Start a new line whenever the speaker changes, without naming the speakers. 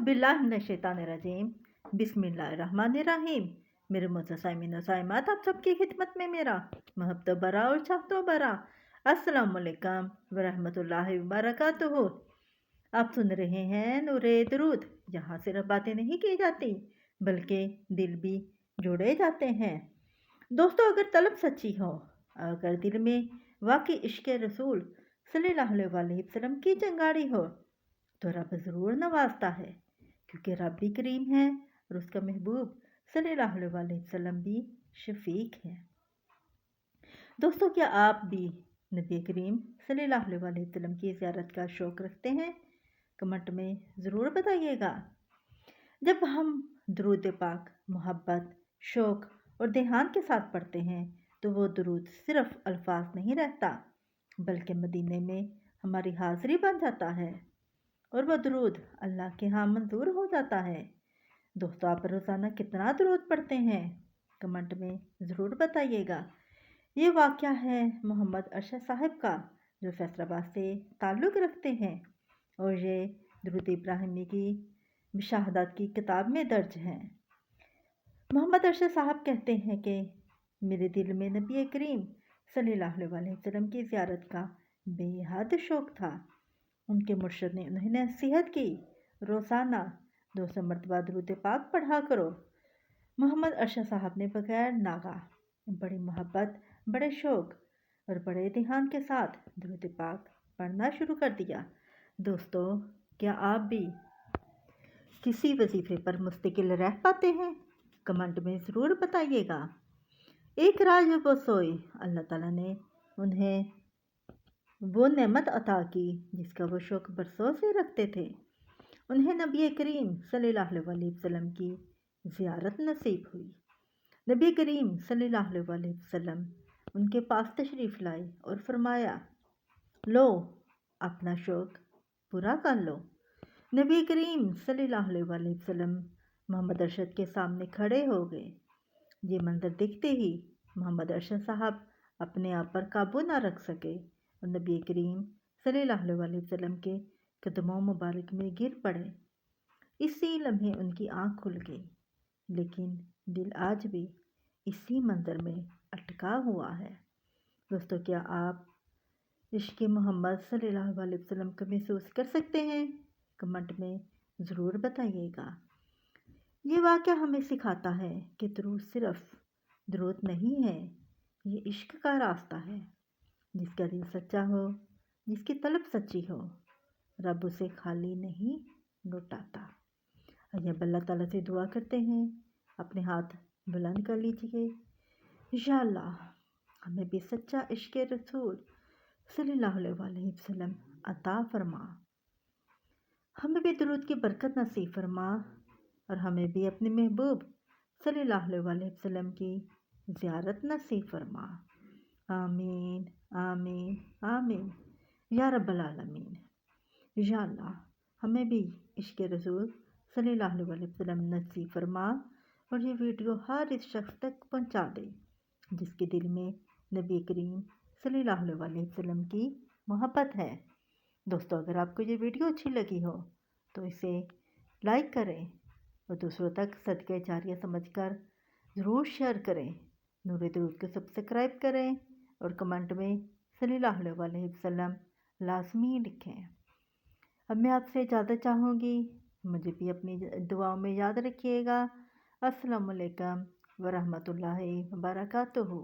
औज़ुबिल्लाहिमिनश्शैतानिर्रजीम बिस्मिल्लाहिर्रहमानिर्रहीम। मेरे मोअज़्ज़ज़ साइमीन और साइमात, आप सबकी खिदमत में मेरा महब्बत बरा और चाहतो बरा अस्सलामु अलैकुम वरहमतुल्लाहि वबरकातुहू। आप सुन रहे हैं नूरे दरूद, यहाँ सिर्फ बातें नहीं की जाती बल्कि दिल भी जोड़े जाते हैं। दोस्तों, अगर तलब सच्ची हो, अगर दिल में वाकई इश्क़ रसूल सल्लल्लाहु अलैहि वसल्लम की चिंगारी हो, तो रब ज़रूर नवाजता है, क्योंकि रब भी करीम है और उसका महबूब सल्लल्लाहु अलैहि वसल्लम भी शफीक है। दोस्तों, क्या आप भी नबी करीम सल्लल्लाहु अलैहि वसल्लम की ज़ियारत का शौक़ रखते हैं? कमेंट में ज़रूर बताइएगा। जब हम दुरूद पाक मोहब्बत, शौक़ और ध्यान के साथ पढ़ते हैं तो वो दुरूद सिर्फ़ अल्फाज नहीं रहता, बल्कि मदीने में हमारी हाज़िरी बन जाता है और वह दुरूद अल्लाह के यहाँ मंजूर हो जाता है। दोस्तों, आप रोज़ाना कितना दुरूद पढ़ते हैं? कमेंट में ज़रूर बताइएगा। ये वाक़या है मोहम्मद अरशद साहब का, जो फैसलाबाद से ताल्लुक़ रखते हैं, और ये दुरूद इब्राहिमी की मुशाहदात की किताब में दर्ज है। मोहम्मद अरशद साहब कहते हैं कि मेरे दिल में नबी करीम सल्लल्लाहु अलैहि वसल्लम की ज़ियारत का बेहद शौक़ था। उनके मुर्शिद ने उन्हें नसीहत की, रोज़ाना 200 मरतबा दुरूद पाक पढ़ा करो। मोहम्मद अरशद साहब ने बगैर नागा, बड़ी मोहब्बत, बड़े शौक़ और बड़े ध्यान के साथ दुरूद पाक पढ़ना शुरू कर दिया। दोस्तों, क्या आप भी किसी वजीफ़े पर मुस्तकिल रह पाते हैं? कमेंट में ज़रूर बताइएगा। एक रात जब वो सोए, अल्लाह ताला ने उन्हें वो नेमत अता की जिसका वो शौक़ बरसों से रखते थे। उन्हें नबी करीम सल्लल्लाहु अलैहि वसल्लम की ज़ियारत नसीब हुई। नबी करीम सल्लल्लाहु अलैहि वसल्लम उनके पास तशरीफ़ लाए और फरमाया, लो, अपना शौक़ पूरा कर लो। नबी करीम सल्लल्लाहु अलैहि वसल्लम मोहम्मद अरशद के सामने खड़े हो गए। ये मंजर देखते ही मोहम्मद अरशद साहब अपने आप पर काबू ना रख सके और नबी करीम सल्लल्लाहु अलैहि वसल्लम के कदमों मुबारक में गिर पड़े। इसी लम्हे उनकी आँख खुल गई, लेकिन दिल आज भी इसी मंजर में अटका हुआ है। दोस्तों, क्या आप इश्क़ मोहम्मद सल्लल्लाहु अलैहि वसल्लम को महसूस कर सकते हैं? कमेंट में ज़रूर बताइएगा। ये वाक़या हमें सिखाता है कि दुरूद सिर्फ़ दुरूद नहीं है, ये इश्क़ का रास्ता है। जिसका दिल सच्चा हो, जिसकी तलब सच्ची हो, रब उसे खाली नहीं लौटाता। आइए अल्लाह ताला से दुआ करते हैं। अपने हाथ बुलंद कर लीजिए। या अल्लाह, हमें भी सच्चा इश्क़ रसूल सल्लल्लाहु अलैहि वसल्लम अता फरमा। हमें भी दुरूद की बरकत नसीब फरमा और हमें भी अपने महबूब सल्लल्लाहु अलैहि वसल्लम की ज़ियारत नसीब फरमा। आमीन आमीन आमीन या रब्बल आलमीन। या अल्लाह, हमें भी इश्क़ रसूल सल्लल्लाहु अलैहि वसल्लम नसीब फरमा और ये वीडियो हर इस शख्स तक पहुँचा दे जिसके दिल में नबी करीम सल्लल्लाहु अलैहि वसल्लम की मोहब्बत है। दोस्तों, अगर आपको ये वीडियो अच्छी लगी हो तो इसे लाइक करें और दूसरों तक सदक़े जारिया समझकर ज़रूर शेयर करें। नूरे दरूद को सब्सक्राइब करें और कमेंट में सल्लल्लाहु अलैहि वसल्लम लाज़मी लिखें। अब मैं आपसे इजाज़त चाहूँगी, मुझे भी अपनी दुआओं में याद रखिएगा। अस्सलामु अलैकुम वरहमतुल्लाहि वबरकातुहू।